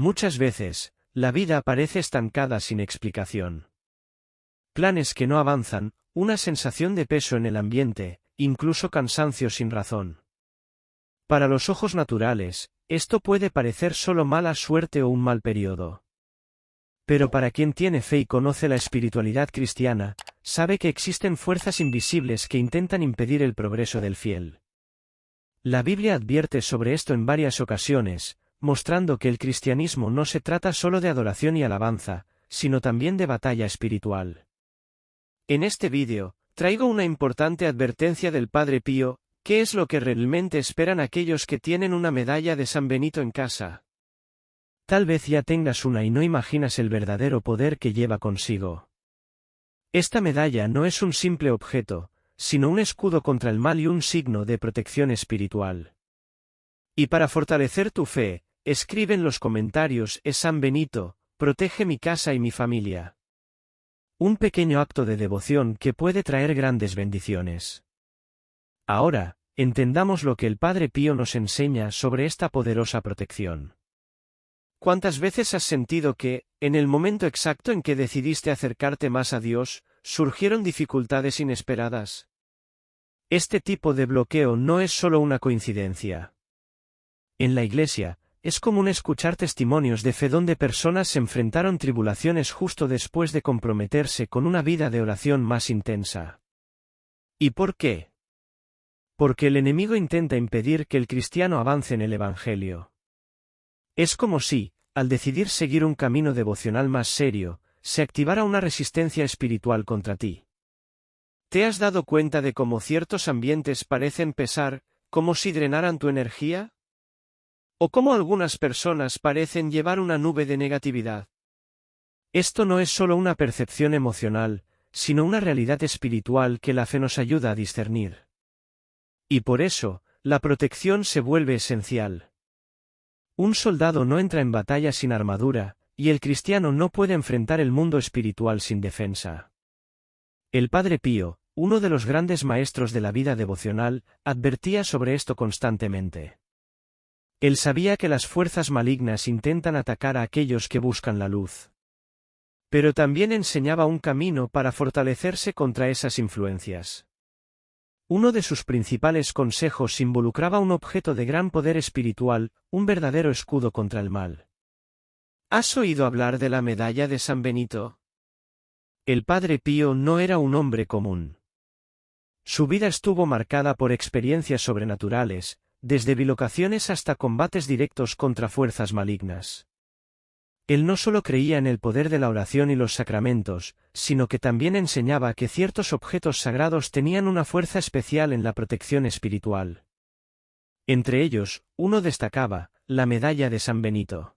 Muchas veces, la vida parece estancada sin explicación. Planes que no avanzan, una sensación de peso en el ambiente, incluso cansancio sin razón. Para los ojos naturales, esto puede parecer solo mala suerte o un mal periodo. Pero para quien tiene fe y conoce la espiritualidad cristiana, sabe que existen fuerzas invisibles que intentan impedir el progreso del fiel. La Biblia advierte sobre esto en varias ocasiones, mostrando que el cristianismo no se trata solo de adoración y alabanza, sino también de batalla espiritual. En este vídeo, traigo una importante advertencia del Padre Pío: ¿qué es lo que realmente esperan aquellos que tienen una medalla de San Benito en casa? Tal vez ya tengas una y no imaginas el verdadero poder que lleva consigo. Esta medalla no es un simple objeto, sino un escudo contra el mal y un signo de protección espiritual. Y para fortalecer tu fe, escribe en los comentarios: San Benito, protege mi casa y mi familia. Un pequeño acto de devoción que puede traer grandes bendiciones. Ahora, entendamos lo que el Padre Pío nos enseña sobre esta poderosa protección. ¿Cuántas veces has sentido que, en el momento exacto en que decidiste acercarte más a Dios, surgieron dificultades inesperadas? Este tipo de bloqueo no es solo una coincidencia. En la Iglesia, es común escuchar testimonios de fe donde personas se enfrentaron tribulaciones justo después de comprometerse con una vida de oración más intensa. ¿Y por qué? Porque el enemigo intenta impedir que el cristiano avance en el Evangelio. Es como si, al decidir seguir un camino devocional más serio, se activara una resistencia espiritual contra ti. ¿Te has dado cuenta de cómo ciertos ambientes parecen pesar, como si drenaran tu energía? ¿O cómo algunas personas parecen llevar una nube de negatividad? Esto no es solo una percepción emocional, sino una realidad espiritual que la fe nos ayuda a discernir. Y por eso, la protección se vuelve esencial. Un soldado no entra en batalla sin armadura, y el cristiano no puede enfrentar el mundo espiritual sin defensa. El Padre Pío, uno de los grandes maestros de la vida devocional, advertía sobre esto constantemente. Él sabía que las fuerzas malignas intentan atacar a aquellos que buscan la luz. Pero también enseñaba un camino para fortalecerse contra esas influencias. Uno de sus principales consejos involucraba un objeto de gran poder espiritual, un verdadero escudo contra el mal. ¿Has oído hablar de la medalla de San Benito? El Padre Pío no era un hombre común. Su vida estuvo marcada por experiencias sobrenaturales, desde bilocaciones hasta combates directos contra fuerzas malignas. Él no solo creía en el poder de la oración y los sacramentos, sino que también enseñaba que ciertos objetos sagrados tenían una fuerza especial en la protección espiritual. Entre ellos, uno destacaba: la medalla de San Benito.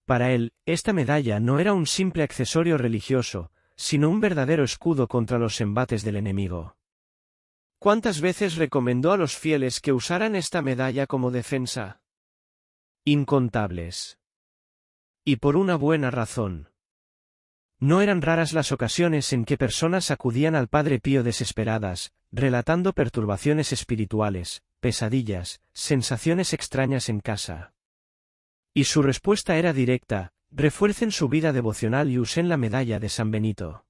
Para él, esta medalla no era un simple accesorio religioso, sino un verdadero escudo contra los embates del enemigo. ¿Cuántas veces recomendó a los fieles que usaran esta medalla como defensa? Incontables. Y por una buena razón. No eran raras las ocasiones en que personas acudían al Padre Pío desesperadas, relatando perturbaciones espirituales, pesadillas, sensaciones extrañas en casa. Y su respuesta era directa: refuercen su vida devocional y usen la medalla de San Benito.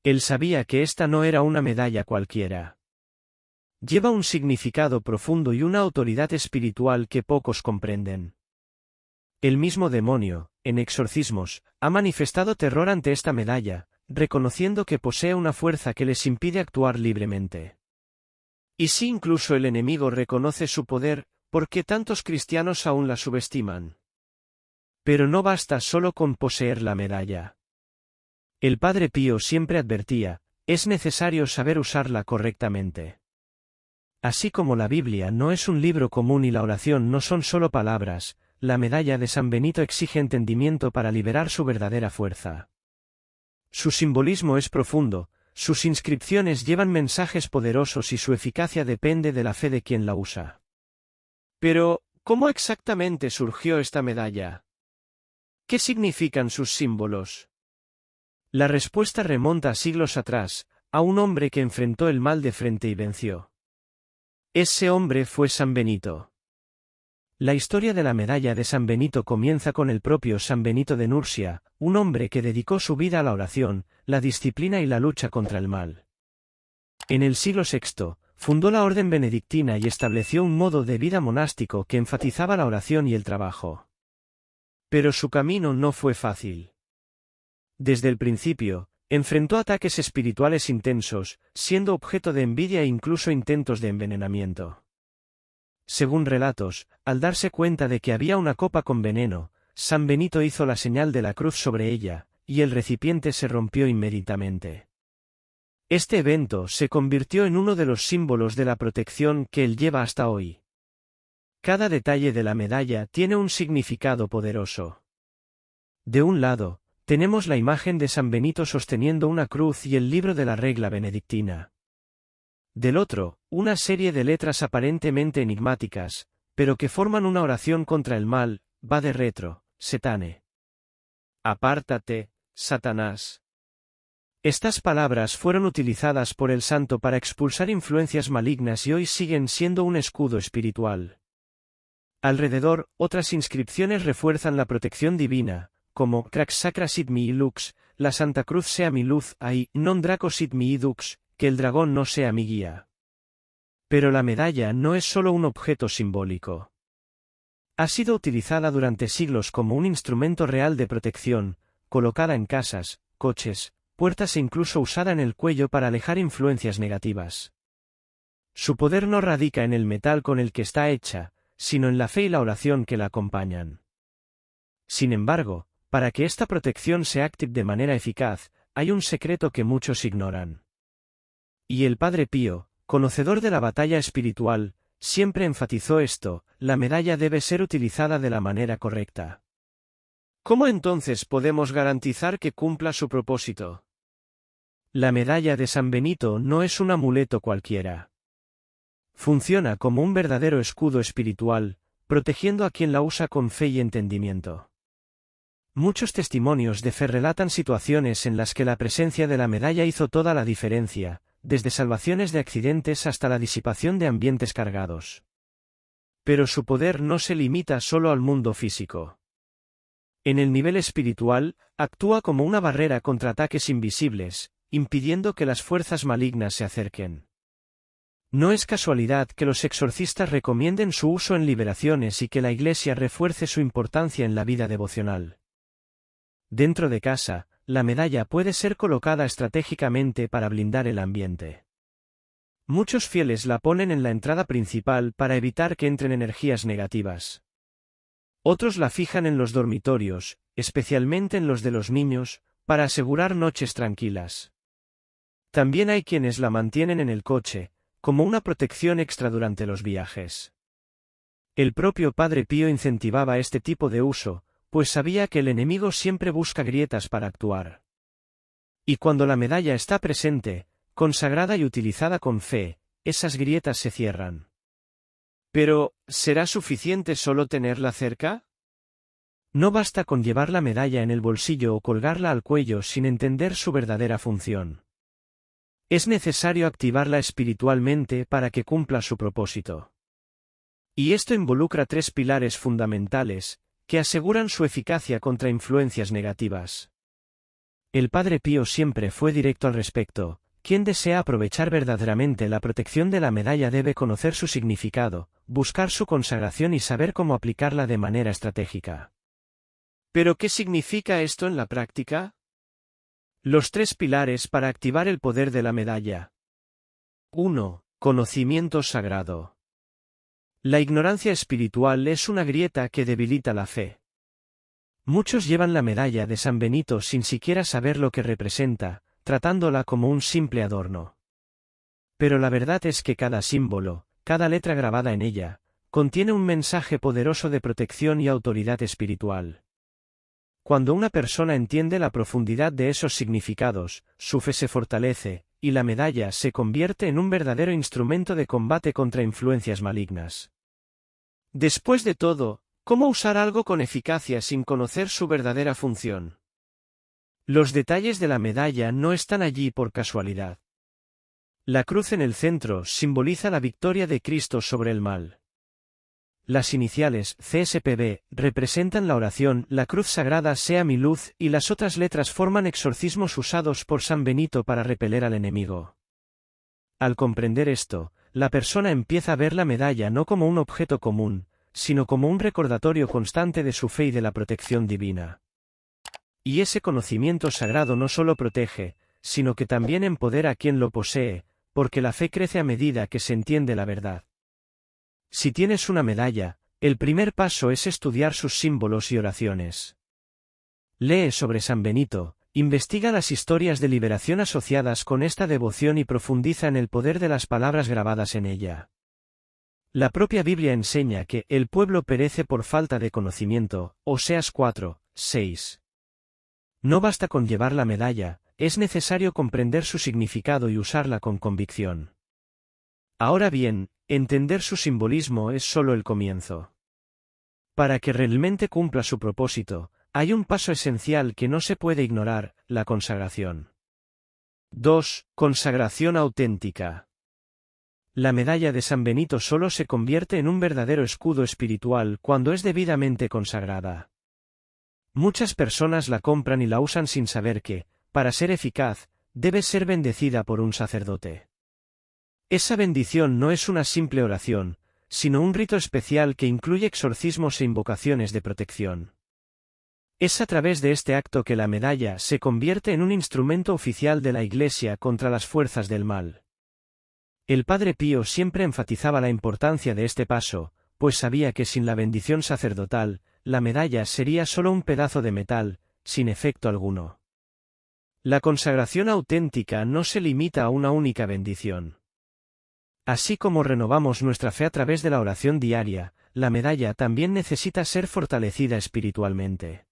Él sabía que esta no era una medalla cualquiera. Lleva un significado profundo y una autoridad espiritual que pocos comprenden. El mismo demonio, en exorcismos, ha manifestado terror ante esta medalla, reconociendo que posee una fuerza que les impide actuar libremente. Y si incluso el enemigo reconoce su poder, ¿por qué tantos cristianos aún la subestiman? Pero no basta solo con poseer la medalla. El Padre Pío siempre advertía: es necesario saber usarla correctamente. Así como la Biblia no es un libro común y la oración no son solo palabras, la medalla de San Benito exige entendimiento para liberar su verdadera fuerza. Su simbolismo es profundo, sus inscripciones llevan mensajes poderosos y su eficacia depende de la fe de quien la usa. Pero, ¿cómo exactamente surgió esta medalla? ¿Qué significan sus símbolos? La respuesta remonta a siglos atrás, a un hombre que enfrentó el mal de frente y venció. Ese hombre fue San Benito. La historia de la medalla de San Benito comienza con el propio San Benito de Nursia, un hombre que dedicó su vida a la oración, la disciplina y la lucha contra el mal. En el siglo VI, fundó la orden benedictina y estableció un modo de vida monástico que enfatizaba la oración y el trabajo. Pero su camino no fue fácil. Desde el principio, enfrentó ataques espirituales intensos, siendo objeto de envidia e incluso intentos de envenenamiento. Según relatos, al darse cuenta de que había una copa con veneno, San Benito hizo la señal de la cruz sobre ella, y el recipiente se rompió inmediatamente. Este evento se convirtió en uno de los símbolos de la protección que él lleva hasta hoy. Cada detalle de la medalla tiene un significado poderoso. De un lado, tenemos la imagen de San Benito sosteniendo una cruz y el libro de la regla benedictina. Del otro, una serie de letras aparentemente enigmáticas, pero que forman una oración contra el mal: vade retro, Satane. Apártate, Satanás. Estas palabras fueron utilizadas por el santo para expulsar influencias malignas y hoy siguen siendo un escudo espiritual. Alrededor, otras inscripciones refuerzan la protección divina, como Crax sacra sit mihi lux, la Santa Cruz sea mi luz, ai non draco sit mihi dux, que el dragón no sea mi guía. Pero la medalla no es solo un objeto simbólico. Ha sido utilizada durante siglos como un instrumento real de protección, colocada en casas, coches, puertas e incluso usada en el cuello para alejar influencias negativas. Su poder no radica en el metal con el que está hecha, sino en la fe y la oración que la acompañan. Sin embargo, para que esta protección se active de manera eficaz, hay un secreto que muchos ignoran. Y el Padre Pío, conocedor de la batalla espiritual, siempre enfatizó esto: la medalla debe ser utilizada de la manera correcta. ¿Cómo entonces podemos garantizar que cumpla su propósito? La medalla de San Benito no es un amuleto cualquiera. Funciona como un verdadero escudo espiritual, protegiendo a quien la usa con fe y entendimiento. Muchos testimonios de fe relatan situaciones en las que la presencia de la medalla hizo toda la diferencia, desde salvaciones de accidentes hasta la disipación de ambientes cargados. Pero su poder no se limita solo al mundo físico. En el nivel espiritual, actúa como una barrera contra ataques invisibles, impidiendo que las fuerzas malignas se acerquen. No es casualidad que los exorcistas recomienden su uso en liberaciones y que la Iglesia refuerce su importancia en la vida devocional. Dentro de casa, la medalla puede ser colocada estratégicamente para blindar el ambiente. Muchos fieles la ponen en la entrada principal para evitar que entren energías negativas. Otros la fijan en los dormitorios, especialmente en los de los niños, para asegurar noches tranquilas. También hay quienes la mantienen en el coche, como una protección extra durante los viajes. El propio Padre Pío incentivaba este tipo de uso, pues sabía que el enemigo siempre busca grietas para actuar. Y cuando la medalla está presente, consagrada y utilizada con fe, esas grietas se cierran. Pero, ¿será suficiente solo tenerla cerca? No basta con llevar la medalla en el bolsillo o colgarla al cuello sin entender su verdadera función. Es necesario activarla espiritualmente para que cumpla su propósito. Y esto involucra tres pilares fundamentales, que aseguran su eficacia contra influencias negativas. El Padre Pío siempre fue directo al respecto: quien desea aprovechar verdaderamente la protección de la medalla debe conocer su significado, buscar su consagración y saber cómo aplicarla de manera estratégica. ¿Pero qué significa esto en la práctica? Los tres pilares para activar el poder de la medalla. 1. Conocimiento sagrado. La ignorancia espiritual es una grieta que debilita la fe. Muchos llevan la medalla de San Benito sin siquiera saber lo que representa, tratándola como un simple adorno. Pero la verdad es que cada símbolo, cada letra grabada en ella, contiene un mensaje poderoso de protección y autoridad espiritual. Cuando una persona entiende la profundidad de esos significados, su fe se fortalece, y la medalla se convierte en un verdadero instrumento de combate contra influencias malignas. Después de todo, ¿cómo usar algo con eficacia sin conocer su verdadera función? Los detalles de la medalla no están allí por casualidad. La cruz en el centro simboliza la victoria de Cristo sobre el mal. Las iniciales CSPB representan la oración «La cruz sagrada sea mi luz» y las otras letras forman exorcismos usados por San Benito para repeler al enemigo. Al comprender esto, la persona empieza a ver la medalla no como un objeto común, sino como un recordatorio constante de su fe y de la protección divina. Y ese conocimiento sagrado no solo protege, sino que también empodera a quien lo posee, porque la fe crece a medida que se entiende la verdad. Si tienes una medalla, el primer paso es estudiar sus símbolos y oraciones. Lee sobre San Benito, investiga las historias de liberación asociadas con esta devoción y profundiza en el poder de las palabras grabadas en ella. La propia Biblia enseña que el pueblo perece por falta de conocimiento, Oseas 4, 6. No basta con llevar la medalla, es necesario comprender su significado y usarla con convicción. Ahora bien, entender su simbolismo es solo el comienzo. Para que realmente cumpla su propósito, hay un paso esencial que no se puede ignorar, la consagración. 2. Consagración auténtica. La medalla de San Benito solo se convierte en un verdadero escudo espiritual cuando es debidamente consagrada. Muchas personas la compran y la usan sin saber que, para ser eficaz, debe ser bendecida por un sacerdote. Esa bendición no es una simple oración, sino un rito especial que incluye exorcismos e invocaciones de protección. Es a través de este acto que la medalla se convierte en un instrumento oficial de la Iglesia contra las fuerzas del mal. El Padre Pío siempre enfatizaba la importancia de este paso, pues sabía que sin la bendición sacerdotal, la medalla sería solo un pedazo de metal, sin efecto alguno. La consagración auténtica no se limita a una única bendición. Así como renovamos nuestra fe a través de la oración diaria, la medalla también necesita ser fortalecida espiritualmente.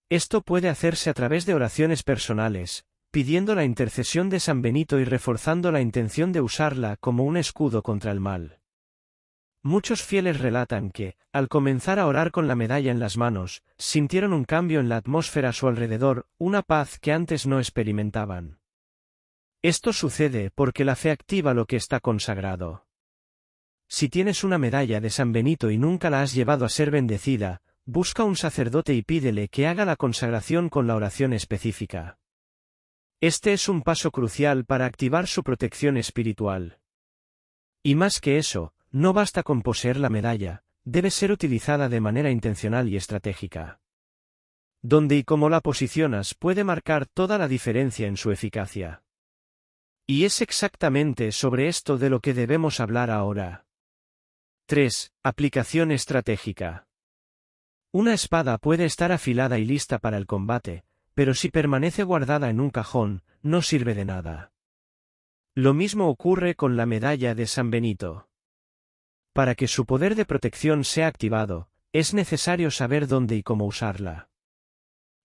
Esto puede hacerse a través de oraciones personales, pidiendo la intercesión de San Benito y reforzando la intención de usarla como un escudo contra el mal. Muchos fieles relatan que, al comenzar a orar con la medalla en las manos, sintieron un cambio en la atmósfera a su alrededor, una paz que antes no experimentaban. Esto sucede porque la fe activa lo que está consagrado. Si tienes una medalla de San Benito y nunca la has llevado a ser bendecida, busca un sacerdote y pídele que haga la consagración con la oración específica. Este es un paso crucial para activar su protección espiritual. Y más que eso, no basta con poseer la medalla, debe ser utilizada de manera intencional y estratégica. Dónde y cómo la posicionas puede marcar toda la diferencia en su eficacia. Y es exactamente sobre esto de lo que debemos hablar ahora. 3. Aplicación estratégica. Una espada puede estar afilada y lista para el combate, pero si permanece guardada en un cajón, no sirve de nada. Lo mismo ocurre con la medalla de San Benito. Para que su poder de protección sea activado, es necesario saber dónde y cómo usarla.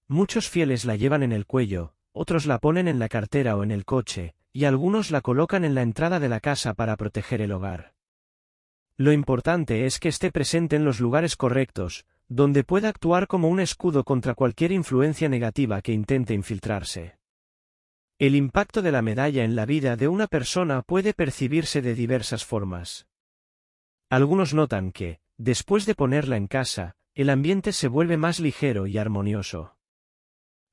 Muchos fieles la llevan en el cuello, otros la ponen en la cartera o en el coche, y algunos la colocan en la entrada de la casa para proteger el hogar. Lo importante es que esté presente en los lugares correctos, donde pueda actuar como un escudo contra cualquier influencia negativa que intente infiltrarse. El impacto de la medalla en la vida de una persona puede percibirse de diversas formas. Algunos notan que, después de ponerla en casa, el ambiente se vuelve más ligero y armonioso.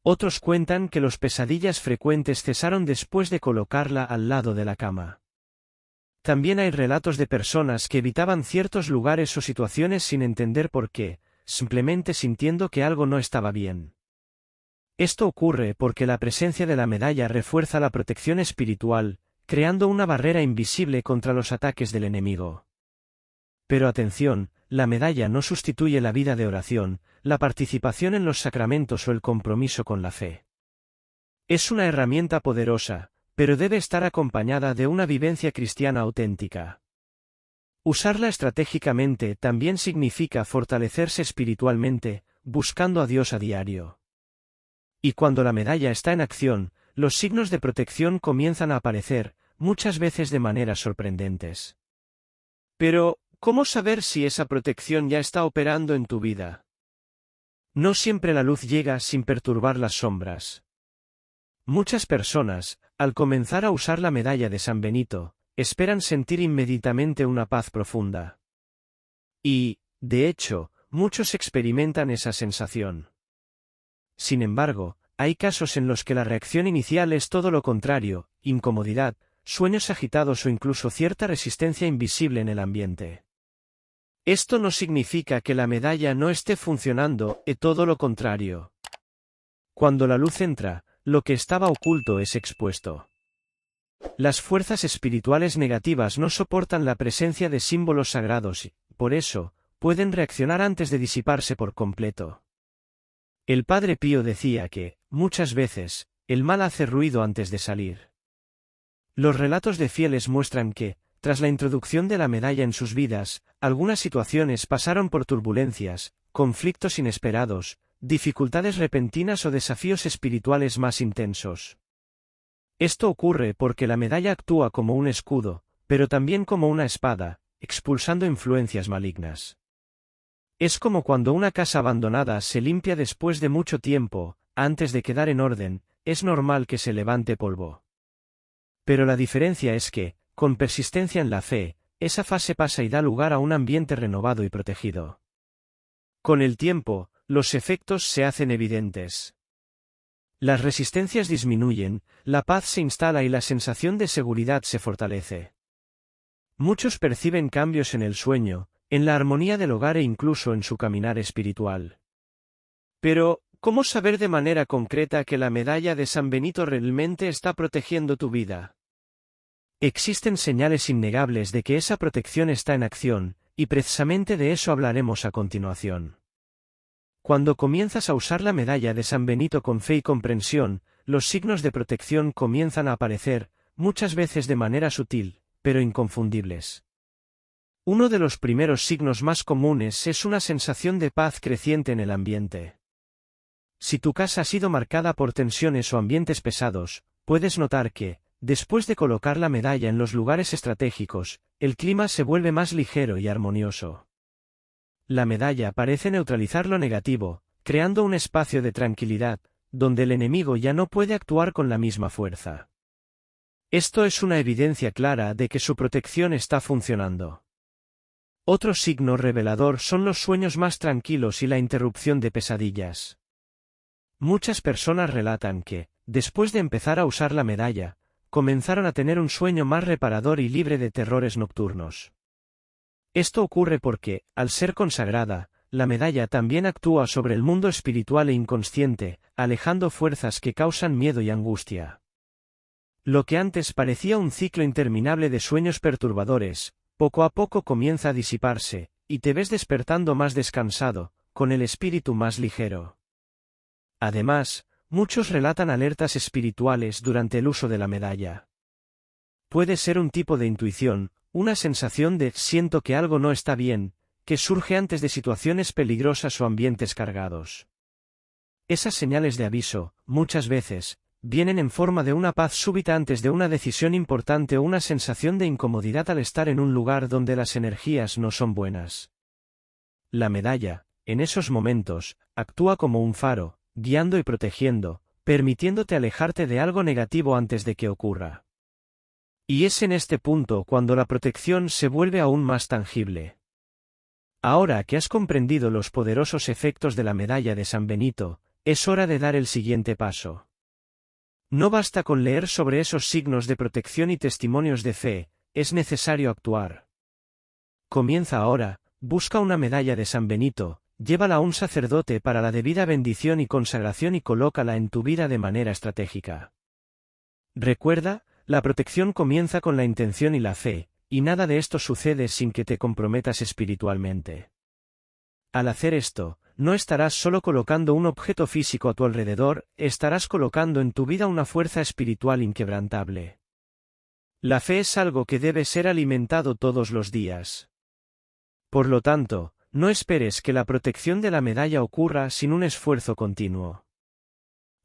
Otros cuentan que las pesadillas frecuentes cesaron después de colocarla al lado de la cama. También hay relatos de personas que evitaban ciertos lugares o situaciones sin entender por qué, simplemente sintiendo que algo no estaba bien. Esto ocurre porque la presencia de la medalla refuerza la protección espiritual, creando una barrera invisible contra los ataques del enemigo. Pero atención, la medalla no sustituye la vida de oración, la participación en los sacramentos o el compromiso con la fe. Es una herramienta poderosa, pero debe estar acompañada de una vivencia cristiana auténtica. Usarla estratégicamente también significa fortalecerse espiritualmente, buscando a Dios a diario. Y cuando la medalla está en acción, los signos de protección comienzan a aparecer, muchas veces de maneras sorprendentes. Pero, ¿cómo saber si esa protección ya está operando en tu vida? No siempre la luz llega sin perturbar las sombras. Muchas personas, al comenzar a usar la medalla de San Benito, esperan sentir inmediatamente una paz profunda. Y, de hecho, muchos experimentan esa sensación. Sin embargo, hay casos en los que la reacción inicial es todo lo contrario: incomodidad, sueños agitados o incluso cierta resistencia invisible en el ambiente. Esto no significa que la medalla no esté funcionando, todo lo contrario. Cuando la luz entra, lo que estaba oculto es expuesto. Las fuerzas espirituales negativas no soportan la presencia de símbolos sagrados y, por eso, pueden reaccionar antes de disiparse por completo. El Padre Pío decía que, muchas veces, el mal hace ruido antes de salir. Los relatos de fieles muestran que, tras la introducción de la medalla en sus vidas, algunas situaciones pasaron por turbulencias, conflictos inesperados, dificultades repentinas o desafíos espirituales más intensos. Esto ocurre porque la medalla actúa como un escudo, pero también como una espada, expulsando influencias malignas. Es como cuando una casa abandonada se limpia después de mucho tiempo, antes de quedar en orden, es normal que se levante polvo. Pero la diferencia es que, con persistencia en la fe, esa fase pasa y da lugar a un ambiente renovado y protegido. Con el tiempo, los efectos se hacen evidentes. Las resistencias disminuyen, la paz se instala y la sensación de seguridad se fortalece. Muchos perciben cambios en el sueño, en la armonía del hogar e incluso en su caminar espiritual. Pero, ¿cómo saber de manera concreta que la medalla de San Benito realmente está protegiendo tu vida? Existen señales innegables de que esa protección está en acción, y precisamente de eso hablaremos a continuación. Cuando comienzas a usar la medalla de San Benito con fe y comprensión, los signos de protección comienzan a aparecer, muchas veces de manera sutil, pero inconfundibles. Uno de los primeros signos más comunes es una sensación de paz creciente en el ambiente. Si tu casa ha sido marcada por tensiones o ambientes pesados, puedes notar que, después de colocar la medalla en los lugares estratégicos, el clima se vuelve más ligero y armonioso. La medalla parece neutralizar lo negativo, creando un espacio de tranquilidad, donde el enemigo ya no puede actuar con la misma fuerza. Esto es una evidencia clara de que su protección está funcionando. Otro signo revelador son los sueños más tranquilos y la interrupción de pesadillas. Muchas personas relatan que, después de empezar a usar la medalla, comenzaron a tener un sueño más reparador y libre de terrores nocturnos. Esto ocurre porque, al ser consagrada, la medalla también actúa sobre el mundo espiritual e inconsciente, alejando fuerzas que causan miedo y angustia. Lo que antes parecía un ciclo interminable de sueños perturbadores, poco a poco comienza a disiparse, y te ves despertando más descansado, con el espíritu más ligero. Además, muchos relatan alertas espirituales durante el uso de la medalla. Puede ser un tipo de intuición, una sensación de «siento que algo no está bien», que surge antes de situaciones peligrosas o ambientes cargados. Esas señales de aviso, muchas veces, vienen en forma de una paz súbita antes de una decisión importante o una sensación de incomodidad al estar en un lugar donde las energías no son buenas. La medalla, en esos momentos, actúa como un faro, guiando y protegiendo, permitiéndote alejarte de algo negativo antes de que ocurra. Y es en este punto cuando la protección se vuelve aún más tangible. Ahora que has comprendido los poderosos efectos de la medalla de San Benito, es hora de dar el siguiente paso. No basta con leer sobre esos signos de protección y testimonios de fe, es necesario actuar. Comienza ahora, busca una medalla de San Benito, llévala a un sacerdote para la debida bendición y consagración y colócala en tu vida de manera estratégica. Recuerda, la protección comienza con la intención y la fe, y nada de esto sucede sin que te comprometas espiritualmente. Al hacer esto, no estarás solo colocando un objeto físico a tu alrededor, estarás colocando en tu vida una fuerza espiritual inquebrantable. La fe es algo que debe ser alimentado todos los días. Por lo tanto, no esperes que la protección de la medalla ocurra sin un esfuerzo continuo.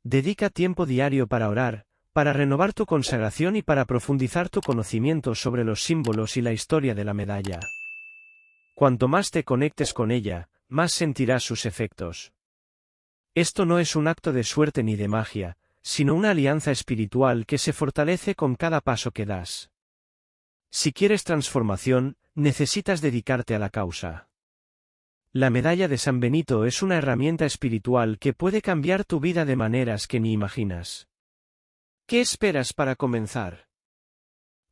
Dedica tiempo diario para orar, para renovar tu consagración y para profundizar tu conocimiento sobre los símbolos y la historia de la medalla. Cuanto más te conectes con ella, más sentirás sus efectos. Esto no es un acto de suerte ni de magia, sino una alianza espiritual que se fortalece con cada paso que das. Si quieres transformación, necesitas dedicarte a la causa. La medalla de San Benito es una herramienta espiritual que puede cambiar tu vida de maneras que ni imaginas. ¿Qué esperas para comenzar?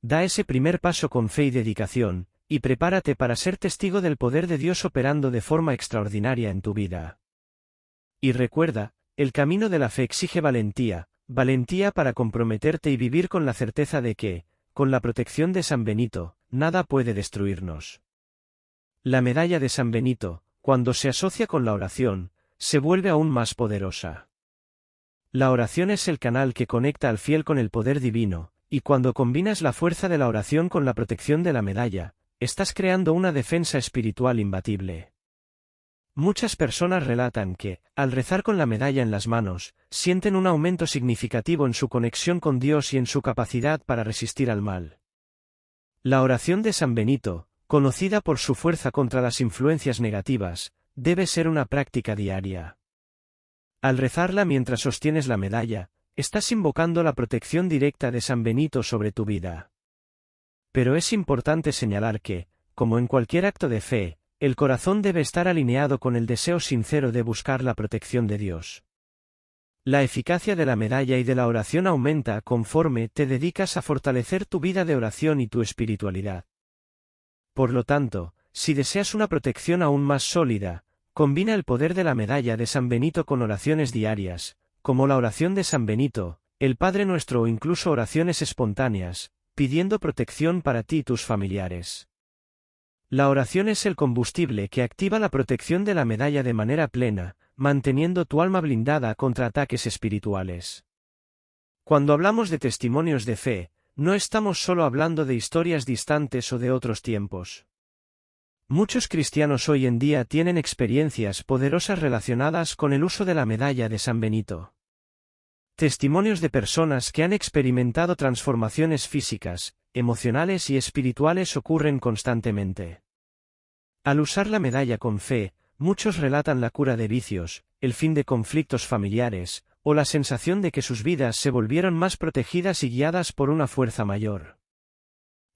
Da ese primer paso con fe y dedicación, y prepárate para ser testigo del poder de Dios operando de forma extraordinaria en tu vida. Y recuerda, el camino de la fe exige valentía, valentía para comprometerte y vivir con la certeza de que, con la protección de San Benito, nada puede destruirnos. La medalla de San Benito, cuando se asocia con la oración, se vuelve aún más poderosa. La oración es el canal que conecta al fiel con el poder divino, y cuando combinas la fuerza de la oración con la protección de la medalla, estás creando una defensa espiritual imbatible. Muchas personas relatan que, al rezar con la medalla en las manos, sienten un aumento significativo en su conexión con Dios y en su capacidad para resistir al mal. La oración de San Benito, conocida por su fuerza contra las influencias negativas, debe ser una práctica diaria. Al rezarla mientras sostienes la medalla, estás invocando la protección directa de San Benito sobre tu vida. Pero es importante señalar que, como en cualquier acto de fe, el corazón debe estar alineado con el deseo sincero de buscar la protección de Dios. La eficacia de la medalla y de la oración aumenta conforme te dedicas a fortalecer tu vida de oración y tu espiritualidad. Por lo tanto, si deseas una protección aún más sólida, combina el poder de la medalla de San Benito con oraciones diarias, como la oración de San Benito, el Padre Nuestro o incluso oraciones espontáneas, pidiendo protección para ti y tus familiares. La oración es el combustible que activa la protección de la medalla de manera plena, manteniendo tu alma blindada contra ataques espirituales. Cuando hablamos de testimonios de fe, no estamos solo hablando de historias distantes o de otros tiempos. Muchos cristianos hoy en día tienen experiencias poderosas relacionadas con el uso de la medalla de San Benito. Testimonios de personas que han experimentado transformaciones físicas, emocionales y espirituales ocurren constantemente. Al usar la medalla con fe, muchos relatan la cura de vicios, el fin de conflictos familiares, o la sensación de que sus vidas se volvieron más protegidas y guiadas por una fuerza mayor.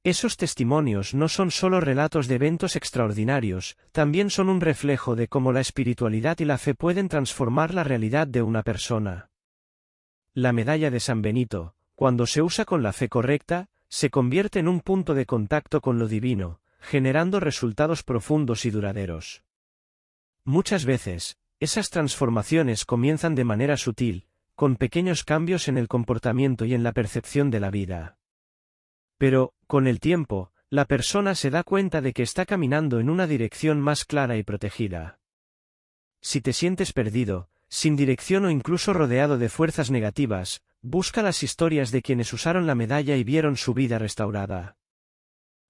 Esos testimonios no son solo relatos de eventos extraordinarios, también son un reflejo de cómo la espiritualidad y la fe pueden transformar la realidad de una persona. La medalla de San Benito, cuando se usa con la fe correcta, se convierte en un punto de contacto con lo divino, generando resultados profundos y duraderos. Muchas veces, esas transformaciones comienzan de manera sutil, con pequeños cambios en el comportamiento y en la percepción de la vida. Pero, con el tiempo, la persona se da cuenta de que está caminando en una dirección más clara y protegida. Si te sientes perdido, sin dirección o incluso rodeado de fuerzas negativas, busca las historias de quienes usaron la medalla y vieron su vida restaurada.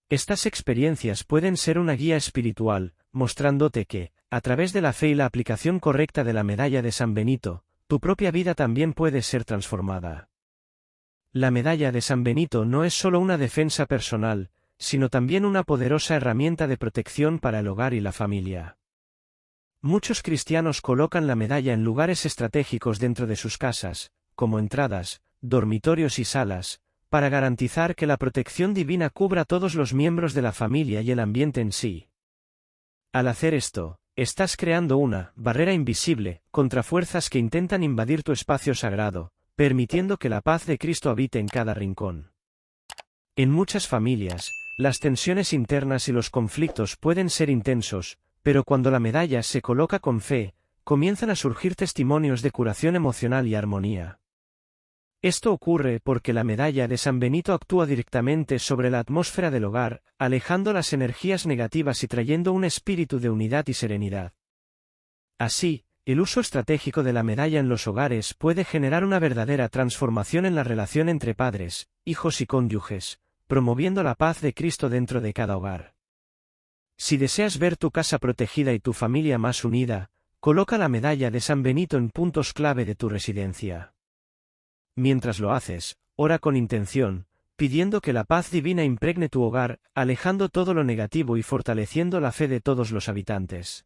Estas experiencias pueden ser una guía espiritual, mostrándote que, a través de la fe y la aplicación correcta de la medalla de San Benito, tu propia vida también puede ser transformada. La medalla de San Benito no es solo una defensa personal, sino también una poderosa herramienta de protección para el hogar y la familia. Muchos cristianos colocan la medalla en lugares estratégicos dentro de sus casas, como entradas, dormitorios y salas, para garantizar que la protección divina cubra a todos los miembros de la familia y el ambiente en sí. Al hacer esto, estás creando una barrera invisible contra fuerzas que intentan invadir tu espacio sagrado, permitiendo que la paz de Cristo habite en cada rincón. En muchas familias, las tensiones internas y los conflictos pueden ser intensos, pero cuando la medalla se coloca con fe, comienzan a surgir testimonios de curación emocional y armonía. Esto ocurre porque la medalla de San Benito actúa directamente sobre la atmósfera del hogar, alejando las energías negativas y trayendo un espíritu de unidad y serenidad. Así, el uso estratégico de la medalla en los hogares puede generar una verdadera transformación en la relación entre padres, hijos y cónyuges, promoviendo la paz de Cristo dentro de cada hogar. Si deseas ver tu casa protegida y tu familia más unida, coloca la medalla de San Benito en puntos clave de tu residencia. Mientras lo haces, ora con intención, pidiendo que la paz divina impregne tu hogar, alejando todo lo negativo y fortaleciendo la fe de todos los habitantes.